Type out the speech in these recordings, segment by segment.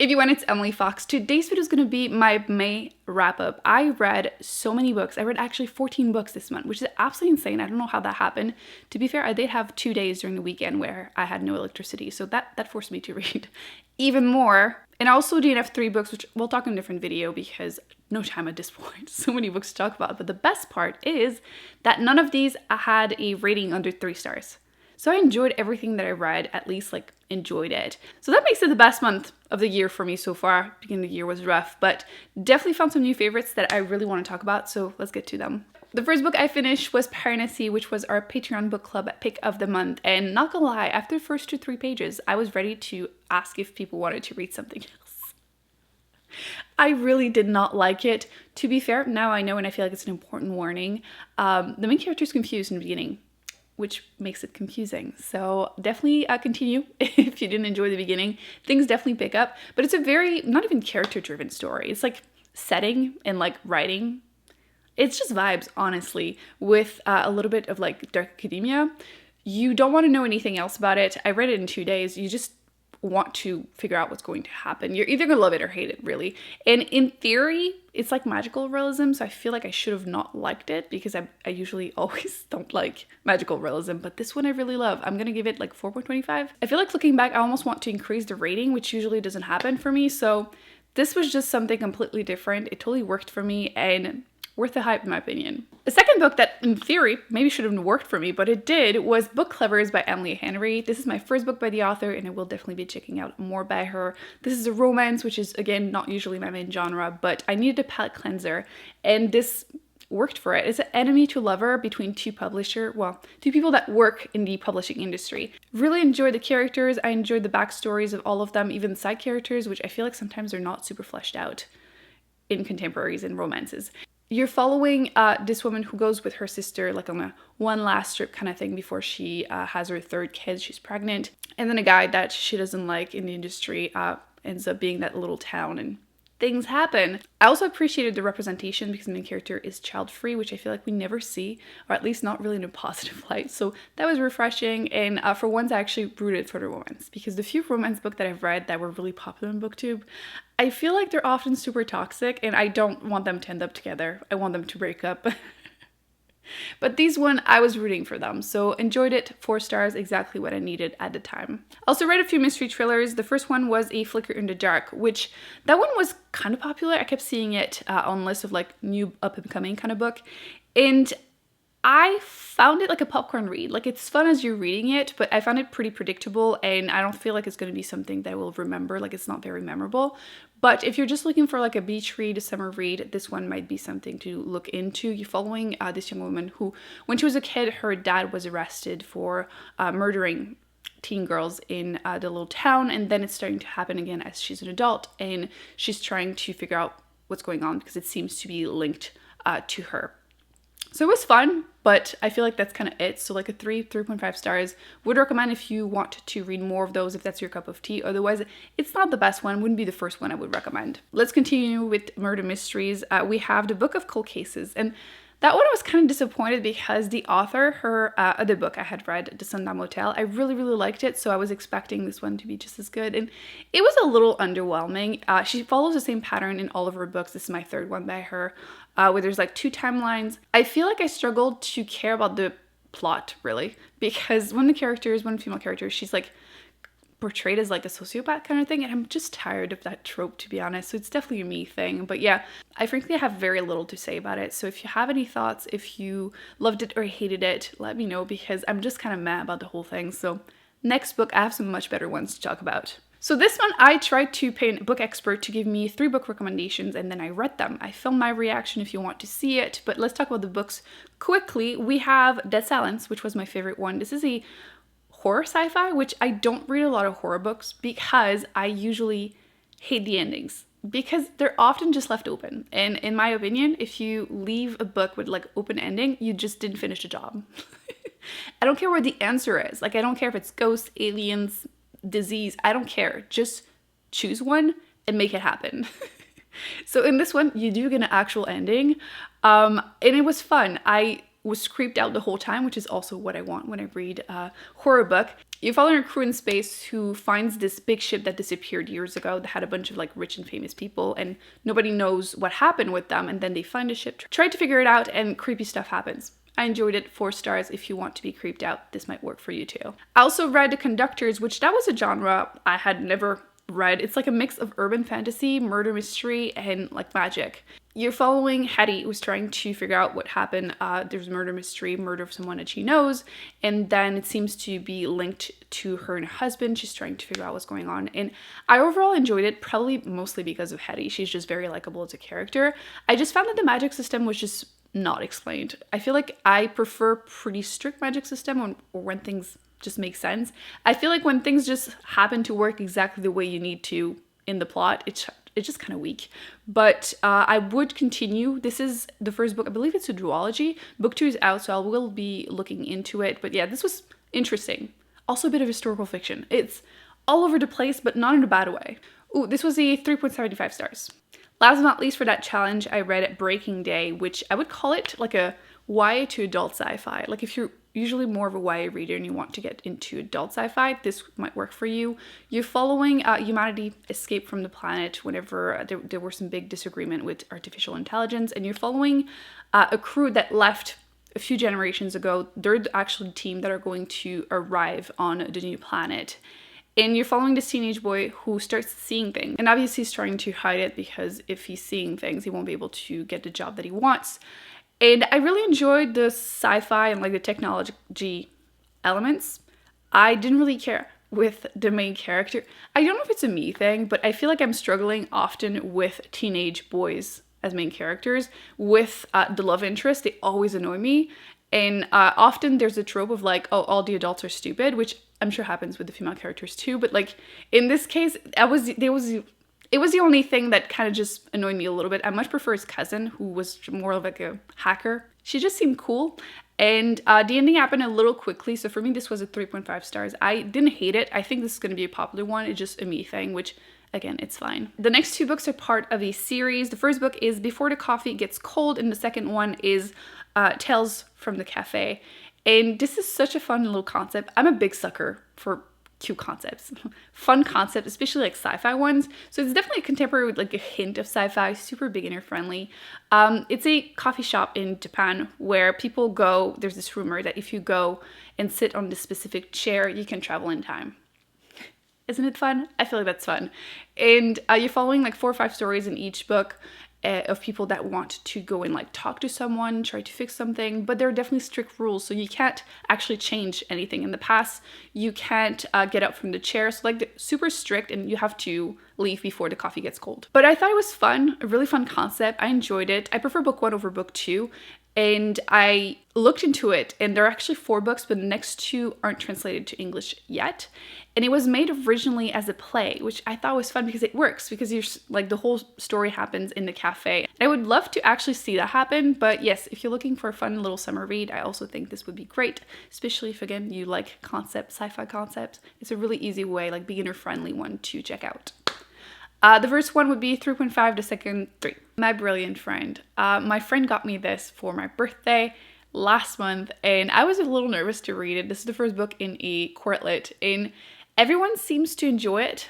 If you want, it's Emily Fox. Today's video is going to be my May wrap up. I read so many books. I read actually 14 books this month, which is absolutely insane. I don't know how that happened. To be fair, I did have 2 days during the weekend where I had no electricity, so that forced me to read even more. And I also did have 3 books, which we'll talk in a different video because no time at this point. So many books to talk about. But the best part is that none of these had a rating under 3 stars. So I enjoyed everything that I read, at least enjoyed it. So that makes it the best month of the year for me so far. Beginning of the year was rough, but definitely found some new favorites that I really want to talk about. So let's get to them. The first book I finished was Piranesi, which was our Patreon book club pick of the month. And not gonna lie, after the first 2-3 pages, I was ready to ask if people wanted to read something else. I really did not like it. To be fair, now I know and I feel like it's an important warning. The main character is confused in the beginning, which makes it confusing. So definitely continue if you didn't enjoy the beginning. Things definitely pick up, but it's a very, not even character-driven story. It's like setting and writing. It's just vibes, honestly, with a little bit of dark academia. You don't want to know anything else about it. I read it in 2 days. You just want to figure out what's going to happen. You're either gonna love it or hate it, really. And in theory, it's like magical realism, so I feel like I should have not liked it because I usually always don't like magical realism, but this one I really love. I'm gonna give it 4.25. I feel like looking back, I almost want to increase the rating, which usually doesn't happen for me, so this was just something completely different. It totally worked for me and worth the hype in my opinion. The second book that in theory maybe should have worked for me, but it did, was Book Clovers by Emily Henry. This is my first book by the author and I will definitely be checking out more by her. This is a romance, which is again not usually my main genre, but I needed a palate cleanser and this worked for it. It's an enemy to lover between two people that work in the publishing industry. Really enjoyed the characters. I enjoyed the backstories of all of them, even side characters, which I feel like sometimes are not super fleshed out in contemporaries and romances. You're following this woman who goes with her sister on a one last trip kind of thing before she has her 3rd kid. She's pregnant. And then a guy that she doesn't like in the industry ends up being that little town and things happen. I also appreciated the representation because the main character is child-free, which I feel like we never see, or at least not really in a positive light. So that was refreshing. And for once, I actually rooted for the romance because the few romance books that I've read that were really popular in Booktube, I feel like they're often super toxic and I don't want them to end up together. I want them to break up. But these one, I was rooting for them. So enjoyed it, 4 stars, exactly what I needed at the time. Also read a few mystery thrillers. The first one was A Flicker in the Dark, which that one was kind of popular. I kept seeing it on lists of new up and coming kind of book. And I found it like a popcorn read. It's fun as you're reading it, but I found it pretty predictable and I don't feel like it's going to be something that I will remember. It's not very memorable. But if you're just looking for a beach read, a summer read, this one might be something to look into. You're following this young woman who, when she was a kid, her dad was arrested for murdering teen girls in the little town, and then it's starting to happen again as she's an adult, and she's trying to figure out what's going on because it seems to be linked to her. So it was fun, but I feel like that's kind of it. So a 3.5 stars. Would recommend if you want to read more of those, if that's your cup of tea. Otherwise, it's not the best one. Wouldn't be the first one I would recommend. Let's continue with murder mysteries. We have the Book of Cold Cases. And that one I was kind of disappointed because the author, her other book I had read, The Sundown Motel, I really, really liked it. So I was expecting this one to be just as good. And it was a little underwhelming. She follows the same pattern in all of her books. This is my 3rd one by her. Where there's 2 timelines. I feel like I struggled to care about the plot, really, because one female character, she's portrayed as a sociopath kind of thing, and I'm just tired of that trope, to be honest. So it's definitely a me thing. But yeah, I frankly have very little to say about it. So if you have any thoughts, if you loved it or hated it, let me know because I'm just kind of mad about the whole thing. So next book, I have some much better ones to talk about. So this one, I tried to pay a book expert to give me 3 book recommendations and then I read them. I filmed my reaction if you want to see it, but let's talk about the books quickly. We have Dead Silence, which was my favorite one. This is a horror sci-fi, which I don't read a lot of horror books because I usually hate the endings because they're often just left open. And in my opinion, if you leave a book with open ending, you just didn't finish the job. I don't care what the answer is. I don't care if it's ghosts, aliens, disease, I don't care. Just choose one and make it happen. So in this one, you do get an actual ending. And it was fun. I was creeped out the whole time, which is also what I want when I read a horror book. You're following a crew in space who finds this big ship that disappeared years ago that had a bunch of like rich and famous people, and nobody knows what happened with them. And then they find a ship, try to figure it out, and creepy stuff happens. I enjoyed it. 4 stars. If you want to be creeped out, this might work for you too. I also read The Conductors, which that was a genre I had never read. It's like a mix of urban fantasy, murder mystery, and like magic. You're following Hetty, who's trying to figure out what happened. There's murder mystery, murder of someone that she knows, and then it seems to be linked to her and her husband. She's trying to figure out what's going on, and I overall enjoyed it, probably mostly because of Hetty. She's just very likable as a character. I just found that the magic system was just not explained. I feel like I prefer pretty strict magic system when things just make sense. I feel like when things just happen to work exactly the way you need to in the plot, it's just kind of weak. But I would continue. This is the first book. I believe it's a duology. Book 2 is out, so I will be looking into it. But yeah, this was interesting. Also a bit of historical fiction. It's all over the place, but not in a bad way. Ooh, this was a 3.75 stars. Last but not least for that challenge, I read Breaking Day, which I would call it like a YA to adult sci-fi. Like if you're usually more of a YA reader and you want to get into adult sci-fi, this might work for you. You're following humanity escape from the planet whenever there were some big disagreement with artificial intelligence, and you're following a crew that left a few generations ago. They're the actual team that are going to arrive on the new planet. And you're following this teenage boy who starts seeing things. And obviously he's trying to hide it because if he's seeing things, he won't be able to get the job that he wants. And I really enjoyed the sci-fi and like the technology elements. I didn't really care with the main character. I don't know if it's a me thing, but I feel like I'm struggling often with teenage boys as main characters. With the love interest, they always annoy me. And often there's a trope of like, oh, all the adults are stupid, which I'm sure happens with the female characters too. But like in this case, it was the only thing that kind of just annoyed me a little bit. I much prefer his cousin, who was more of like a hacker. She just seemed cool. And the ending happened a little quickly. So for me, this was a 3.5 stars. I didn't hate it. I think this is going to be a popular one. It's just a me thing, which again, it's fine. The next 2 books are part of a series. The first book is Before the Coffee Gets Cold, and the second one is Tales from the Cafe. And this is such a fun little concept. I'm a big sucker for cute concepts, fun concepts, especially like sci-fi ones. So it's definitely a contemporary with like a hint of sci-fi, super beginner friendly. It's a coffee shop in Japan where people go. There's this rumor that if you go and sit on this specific chair, you can travel in time. Isn't it fun? I feel like that's fun. And you're following like 4 or 5 stories in each book of people that want to go and like talk to someone, try to fix something, but there are definitely strict rules. So you can't actually change anything in the past. You can't get up from the chair. So like super strict, and you have to leave before the coffee gets cold. But I thought it was fun, a really fun concept. I enjoyed it. I prefer book 1 over book 2. And I looked into it, and there are actually 4 books, but the next 2 aren't translated to English yet. And it was made originally as a play, which I thought was fun because it works, because you're like the whole story happens in the cafe. I would love to actually see that happen, but yes, if you're looking for a fun little summer read, I also think this would be great, especially if again you like concepts, sci-fi concepts. It's a really easy way, like beginner friendly one to check out. The first one would be 3.5, the second 3. My brilliant friend. My friend got me this for my birthday last month, and I was a little nervous to read it. This is the first book in a quartlet, and everyone seems to enjoy it.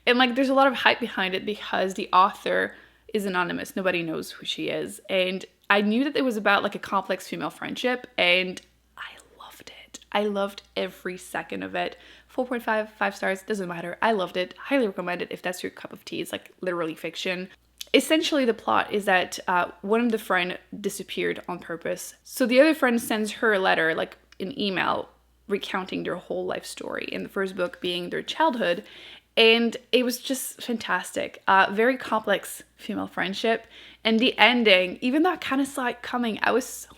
And like there's a lot of hype behind it because the author is anonymous. Nobody knows who she is. And I knew that it was about like a complex female friendship, and I loved it. I loved every second of it. 4.5, 5 stars, doesn't matter. I loved it. Highly recommend it if that's your cup of tea. It's like literally fiction. Essentially, the plot is that one of the friends disappeared on purpose. So the other friend sends her a letter, like an email, recounting their whole life story. In the first book being their childhood. And it was just fantastic. Very complex female friendship. And the ending, even though I kind of saw it coming, I was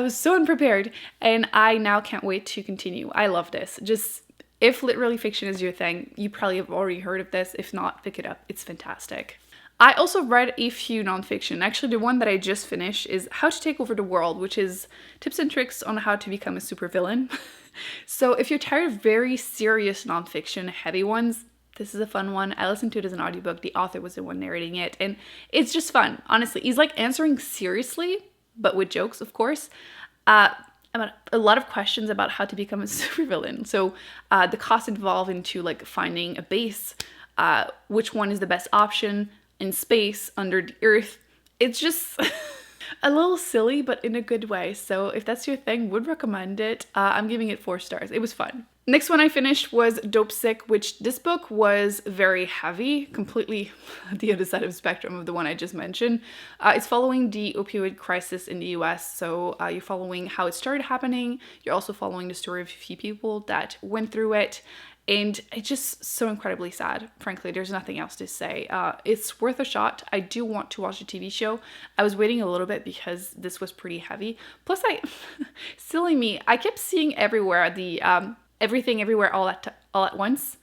so unprepared, and I now can't wait to continue. I love this. Just, if literary fiction is your thing, you probably have already heard of this. If not, pick it up. It's fantastic. I also read a few nonfiction. Actually, the one that I just finished is How to Take Over the World, which is tips and tricks on how to become a supervillain. So if you're tired of very serious nonfiction, heavy ones, this is a fun one. I listened to it as an audiobook. The author was the one narrating it, and it's just fun. Honestly, he's like answering seriously but with jokes, of course. About a lot of questions about how to become a supervillain. So the costs involved into like finding a base, which one is the best option in space, under the earth. It's just a little silly, but in a good way. So if that's your thing, would recommend it. I'm giving it 4 stars. It was fun. Next one I finished was Dope Sick, which this book was very heavy, completely the other side of the spectrum of the one I just mentioned. It's following the opioid crisis in the US, so you're following how it started happening. You're also following the story of a few people that went through it, and it's just so incredibly sad. Frankly, there's nothing else to say. It's worth a shot. I do want to watch the TV show. I was waiting a little bit because this was pretty heavy. Plus, silly me, I kept seeing everywhere the Everything Everywhere All at Once.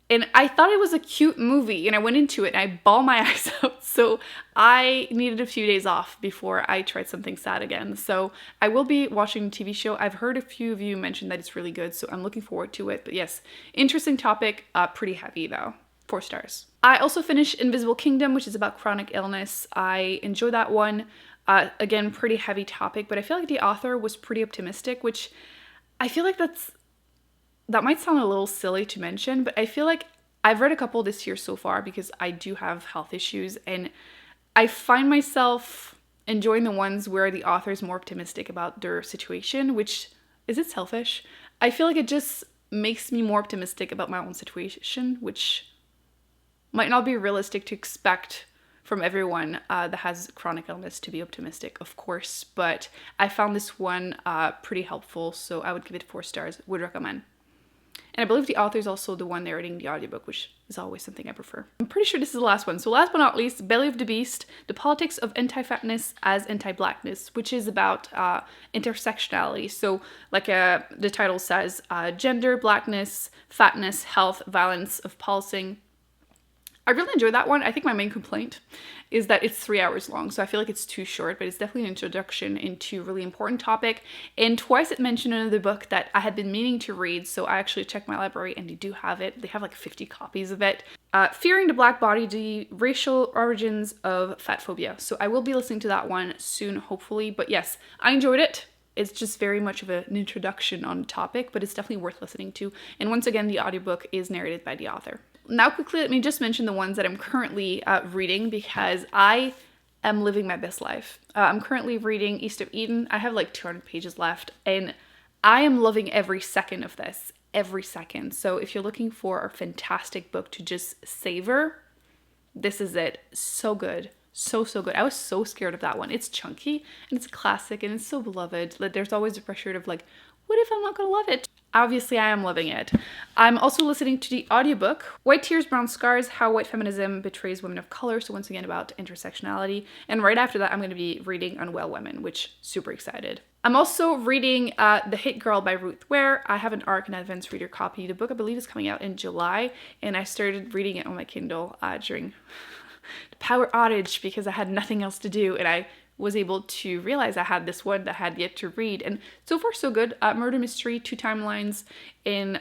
And I thought it was a cute movie, and I went into it and I bawled my eyes out. So I needed a few days off before I tried something sad again. So I will be watching the TV show. I've heard a few of you mention that it's really good, so I'm looking forward to it. But yes, interesting topic, pretty heavy though. 4 stars. I also finished Invisible Kingdom, which is about chronic illness. I enjoyed that one. Again, pretty heavy topic, but I feel like the author was pretty optimistic, which I feel like that might sound a little silly to mention, but I feel like I've read a couple this year so far because I do have health issues, and I find myself enjoying the ones where the author is more optimistic about their situation, which, is it selfish? I feel like it just makes me more optimistic about my own situation, which might not be realistic to expect from everyone that has chronic illness to be optimistic, of course, but I found this one pretty helpful, so I would give it 4 stars, would recommend. And I believe the author is also the one narrating the audiobook, which is always something I prefer. I'm pretty sure this is the last one. So last but not least, Belly of the Beast, The Politics of Anti-Fatness as Anti-Blackness, which is about intersectionality. So like the title says, gender, blackness, fatness, health, violence of pulsing. I really enjoyed that one. I think my main complaint is that it's 3 hours long, so I feel like it's too short, but it's definitely an introduction into a really important topic. And twice it mentioned in the book that I had been meaning to read, so I actually checked my library and they do have it. They have like 50 copies of it. Fearing the Black Body, the Racial Origins of Fat Phobia. So I will be listening to that one soon, hopefully. But yes, I enjoyed it. It's just very much of an introduction on the topic, but it's definitely worth listening to. And once again, the audiobook is narrated by the author. Now quickly, let me just mention the ones that I'm currently reading because I am living my best life. I'm currently reading East of Eden. I have like 200 pages left, and I am loving every second of this. Every second. So if you're looking for a fantastic book to just savor, this is it. So good. So good. I was so scared of that one. It's chunky and it's a classic and it's so beloved. There's always the pressure of like, what if I'm not gonna love it? Obviously, I am loving it. I'm also listening to the audiobook, White Tears, Brown Scars, How White Feminism Betrays Women of Color. So once again, about intersectionality. And right after that, I'm going to be reading Unwell Women, which super excited. I'm also reading The Hit Girl by Ruth Ware. I have an ARC and Advanced Reader copy. The book, I believe, is coming out in July. And I started reading it on my Kindle during the power outage because I had nothing else to do. And I was able to realize I had this one that I had yet to read. And so far, so good. Murder mystery, 2 timelines in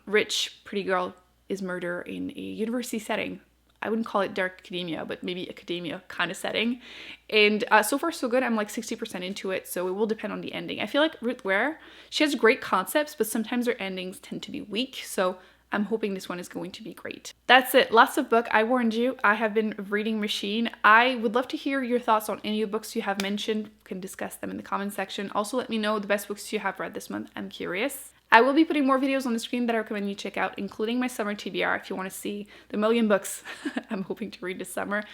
rich, pretty girl is murder in a university setting. I wouldn't call it dark academia, but maybe academia kind of setting. And so far, so good. I'm like 60% into it, so it will depend on the ending. I feel like Ruth Ware, she has great concepts, but sometimes her endings tend to be weak. So I'm hoping this one is going to be great. That's it. Lots of book. I warned you. I have been reading machine. I would love to hear your thoughts on any of the books you have mentioned. We can discuss them in the comment section. Also, let me know the best books you have read this month. I'm curious. I will be putting more videos on the screen that I recommend you check out, including my summer TBR if you want to see the million books I'm hoping to read this summer.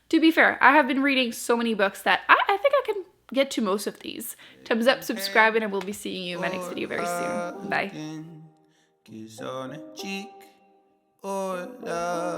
To be fair, I have been reading so many books that I think I can get to most of these. Thumbs up, subscribe, and I will be seeing you in my next video very soon. Bye. Kiss on a cheek or love.